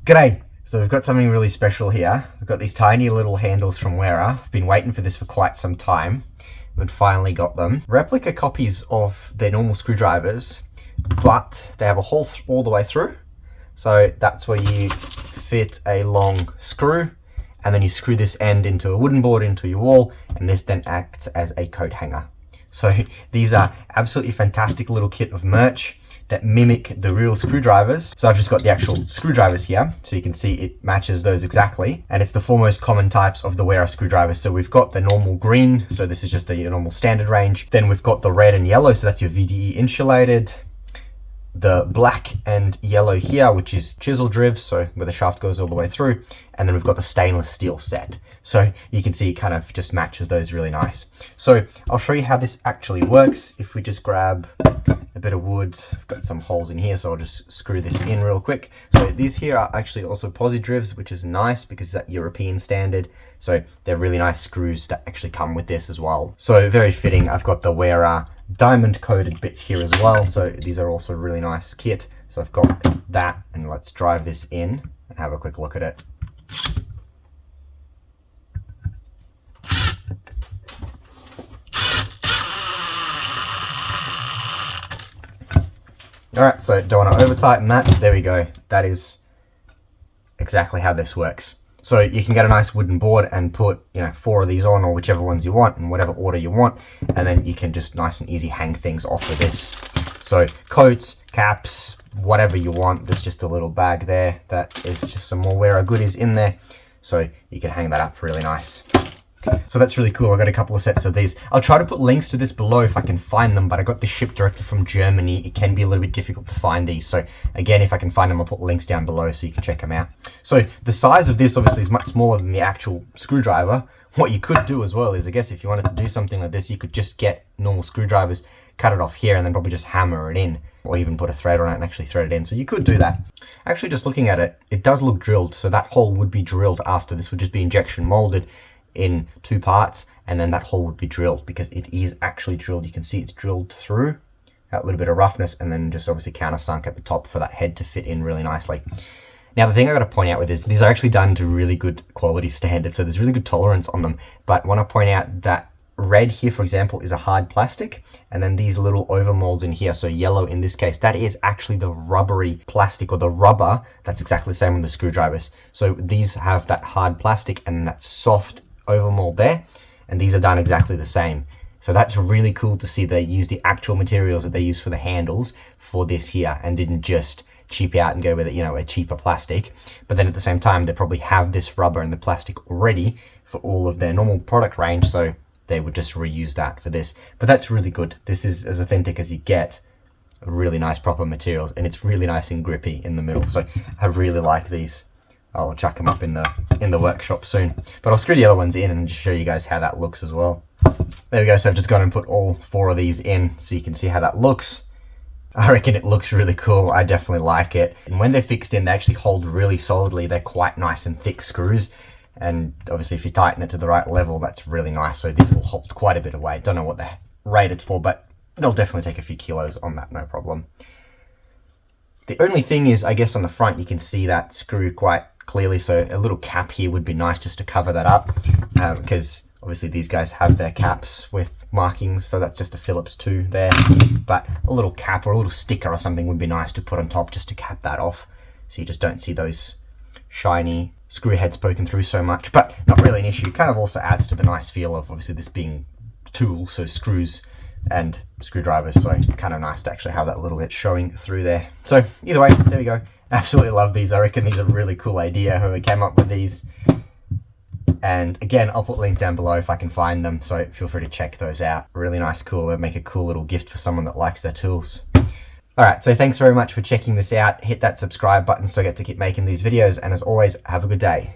G'day! So we've got something really special here. We've got these tiny little handles from Wera. I've been waiting for this for quite some time. We've finally got them. Replica copies of their normal screwdrivers, but they have a hole all the way through. So that's where you fit a long screw, and then you screw this end into a wooden board into your wall, and this then acts as a coat hanger. So these are absolutely fantastic little kit of merch that mimic the real screwdrivers. So I've just got the actual screwdrivers here, so you can see it matches those exactly. And it's the four most common types of the Wera screwdrivers. So we've got the normal green, so this is just the normal standard range. Then we've got the red and yellow, so that's your VDE insulated. The black and yellow here, which is chisel drivs, so where the shaft goes all the way through. And then we've got the stainless steel set. So you can see it kind of just matches those really nice. So I'll show you how this actually works. If we just grab a bit of wood, I've got some holes in here, so I'll just screw this in real quick. So these here are actually also posi drivs, which is nice because it's that European standard. So they're really nice screws that actually come with this as well. So very fitting. I've got the Wera diamond coated bits here as well. So these are also really nice kit. So I've got that, and let's drive this in and have a quick look at it. Alright, so don't want to over tighten that. There we go. That is exactly how this works. So you can get a nice wooden board and put, 4 of these on, or whichever ones you want, in whatever order you want, and then you can just nice and easy hang things off of this. So coats, caps, whatever you want. There's just a little bag there that is just some more Wera goodies in there, so you can hang that up really nice. So that's really cool. I got a couple of sets of these. I'll try to put links to this below if I can find them, but I got this shipped directly from Germany. It can be a little bit difficult to find these. So again, if I can find them, I'll put links down below so you can check them out. So the size of this obviously is much smaller than the actual screwdriver. What you could do as well is, I guess if you wanted to do something like this, you could just get normal screwdrivers, cut it off here, and then probably just hammer it in, or even put a thread on it and actually thread it in. So you could do that. Actually, just looking at it, it does look drilled. So that hole would be drilled after. This would just be injection molded in 2 parts, and then that hole would be drilled because it is actually drilled. You can see it's drilled through, that little bit of roughness, and then just obviously countersunk at the top for that head to fit in really nicely. Now the thing I got to point out with this, these are actually done to really good quality standards, so there's really good tolerance on them. But I want to point out that red here, for example, is a hard plastic, and then these little overmolds in here, so yellow in this case, that is actually the rubbery plastic, or the rubber that's exactly the same with the screwdrivers. So these have that hard plastic and that soft overmold there, and these are done exactly the same. So that's really cool to see they use the actual materials that they use for the handles for this here, and didn't just cheap out and go with it, a cheaper plastic. But then at the same time, they probably have this rubber and the plastic already for all of their normal product range, so they would just reuse that for this. But that's really good. This is as authentic as you get. Really nice proper materials, and it's really nice and grippy in the middle. So I really like these. I'll chuck them up in the workshop soon. But I'll screw the other ones in and just show you guys how that looks as well. There we go. So I've just gone and put all 4 of these in so you can see how that looks. I reckon it looks really cool. I definitely like it. And when they're fixed in, they actually hold really solidly. They're quite nice and thick screws. And obviously if you tighten it to the right level, that's really nice. So these will hold quite a bit of weight. Don't know what they're rated for, but they'll definitely take a few kilos on that, no problem. The only thing is, I guess on the front, you can see that screw quite clearly, so a little cap here would be nice just to cover that up, because obviously these guys have their caps with markings, so that's just a Phillips 2 there, but a little cap or a little sticker or something would be nice to put on top just to cap that off, so you just don't see those shiny screw heads poking through so much. But not really an issue. Kind of also adds to the nice feel of obviously this being tools, so screws and screwdrivers, so kind of nice to actually have that little bit showing through there. So either way, there we go. Absolutely love these. I reckon these are a really cool idea, whoever came up with these. And again, I'll put links down below if I can find them, so feel free to check those out. Really nice, cool. They'll make a cool little gift for someone that likes their tools. Alright, so thanks very much for checking this out. Hit that subscribe button so I get to keep making these videos, and as always, have a good day.